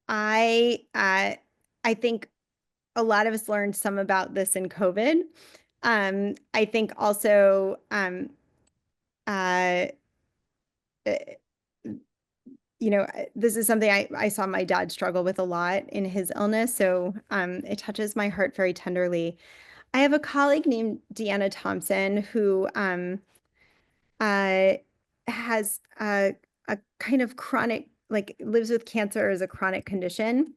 I think a lot of us learned some about this in COVID. I think also, uh, uh, this is something I saw my dad struggle with a lot in his illness. So it touches my heart very tenderly. I have a colleague named Deanna Thompson who uh, has a kind of chronic, like, lives with cancer as a chronic condition.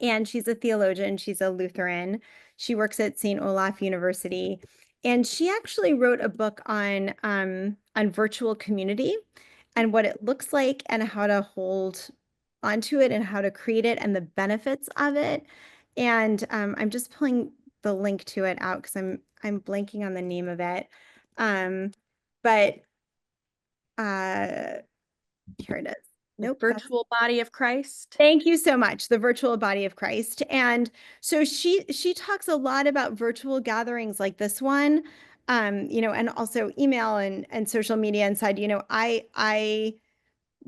And she's a theologian, she's a Lutheran. She works at St. Olaf University. And she actually wrote a book on virtual community and what it looks like and how to hold onto it and how to create it and the benefits of it. And I'm just pulling the link to it out because I'm blanking on the name of it. But here it is. The Nope, that's virtual body of Christ. Thank you so much. The virtual body of Christ. And so she talks a lot about virtual gatherings like this one, and also email and social media, and said, I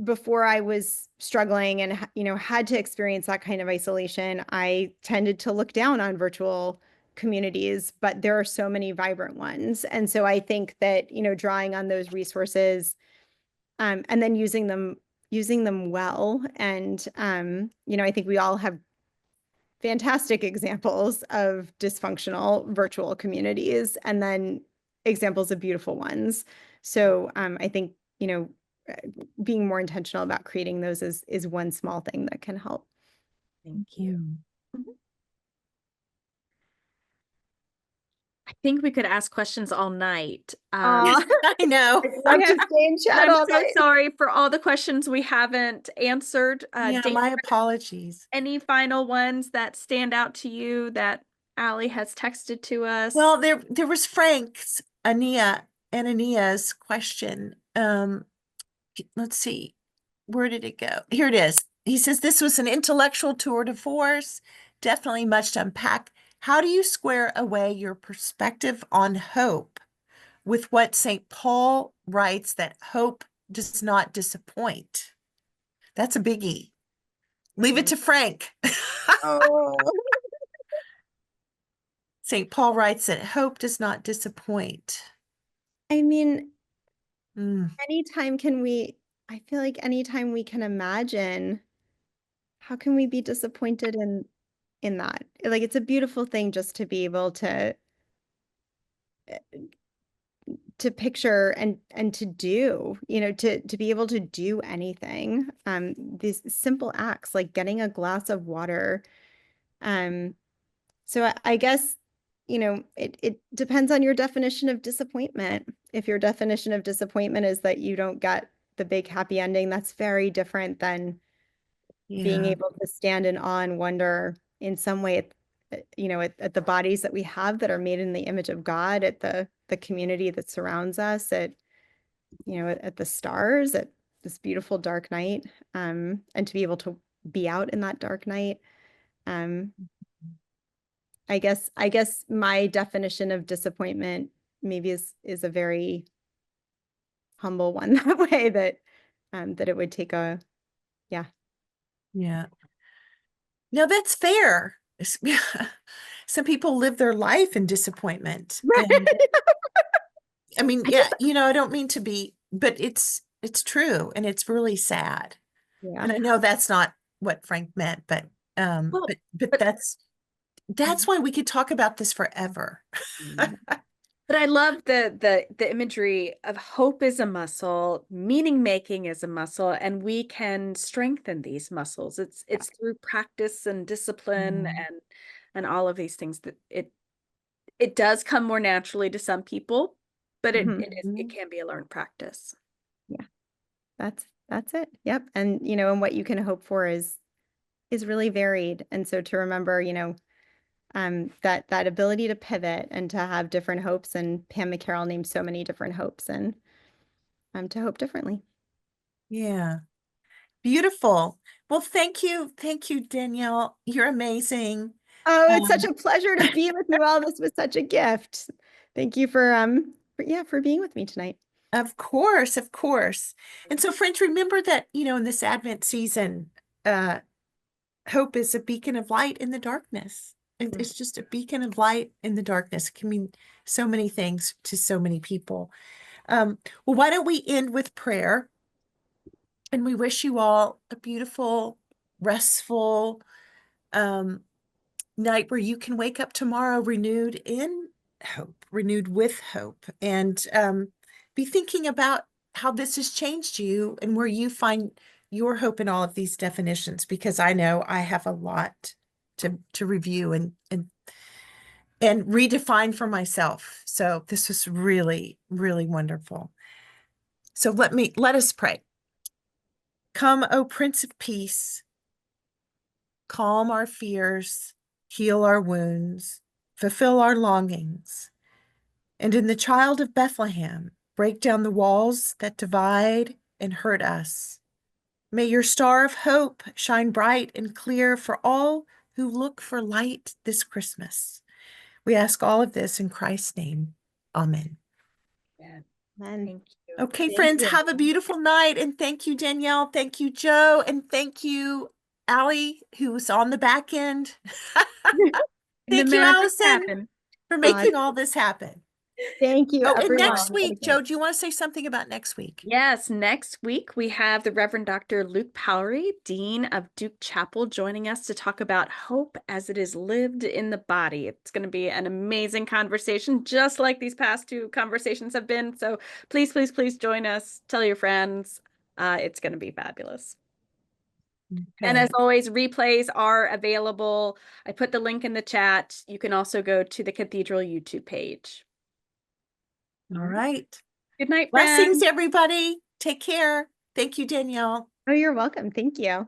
before I was struggling and had to experience that kind of isolation, I tended to look down on virtual communities, but there are so many vibrant ones. And so I think that, drawing on those resources, and then using them well. And I think we all have fantastic examples of dysfunctional virtual communities, and then examples of beautiful ones. So I think uh, being more intentional about creating those is one small thing that can help. Thank you. I think we could ask questions all night. I I know. love to stay in chat I'm all so night. sorry for all the questions we haven't answered. Yeah, Dave, my apologies. any final ones that stand out to you that Allie has texted to us? Well, there was Frank's Anania's question. Let's see. Where did it go? Here it is. He says this was an intellectual tour de force, definitely much to unpack. How do you square away your perspective on hope with what St. Paul writes that hope does not disappoint? That's a biggie. Leave it to Frank. Oh. St. Paul writes that hope does not disappoint. I mean, Mm, I feel like anytime we can imagine, how can we be disappointed in that? Like, it's a beautiful thing just to be able to picture and to do, to be able to do anything. These simple acts like getting a glass of water. So I guess, it depends on your definition of disappointment. If your definition of disappointment is that you don't get the big happy ending, that's very different than being yeah. able to stand in awe and wonder in some way at the bodies that we have that are made in the image of God, at the community that surrounds us, at the stars, at this beautiful dark night, and to be able to be out in that dark night. Um, I guess my definition of disappointment maybe is a very humble one that way, that it would take yeah. Yeah. No, that's fair. Some people live their life in disappointment. And I mean, I yeah, guess, I don't mean to be, but it's true and it's really sad. yeah. And I know that's not what Frank meant, but Well, but but that's why we could talk about this forever. but I love the imagery of hope is a muscle, meaning making is a muscle, and we can strengthen these muscles. It's through practice and discipline Mm, and all of these things that it does come more naturally to some people, but Mhm. it can be a learned practice. Yeah, that's it. Yep. And and what you can hope for is really varied. And so to remember, that ability to pivot and to have different hopes, and Pam McCarroll named so many different hopes, and to hope differently. yeah. Beautiful. Well, thank you, Danielle. You're amazing. Oh, it's such Um, a pleasure to be with you all. This was such a gift. Thank you for being with me tonight. of course, of course. And so, friends, remember that, in this Advent season, uh, hope is a beacon of light in the darkness. It's just a beacon of light in the darkness. It can mean so many things to so many people. Well, why don't we end with prayer? And we wish you all a beautiful, restful, um, night where you can wake up tomorrow renewed in hope, renewed with hope, and be thinking about how this has changed you and where you find your hope in all of these definitions, because I know I have a lot to review and redefine for myself. So this was really, really wonderful. So let us pray. Come, O Prince of Peace, calm our fears, heal our wounds, fulfill our longings, and in the child of Bethlehem, break down the walls that divide and hurt us. May your star of hope shine bright and clear for all who look for light this Christmas. We ask all of this in Christ's name. Amen. Yeah, And thank you. Okay, thank friends, you. have a beautiful night. And thank you, Danielle. Thank you, Joe. And thank you, Allie, who was on the back end. And the Thank you, magic Allison, happen. for Uh, making all this happen. Thank you, Oh, and everyone. next What a week, Joe, gift. do you want to say something about next week? Yes, next week we have the Reverend Dr. Luke Powery, Dean of Duke Chapel, joining us to talk about hope as it is lived in the body. It's going to be an amazing conversation, just like these past two conversations have been. So please, please, please join us. Tell your friends. It's going to be fabulous. And Okay. as always, replays are available. I put the link in the chat. You can also go to the Cathedral YouTube page. All right. Good night, Blessings, friends. everybody. Take care. Thank you, Danielle. Oh, you're welcome. Thank you.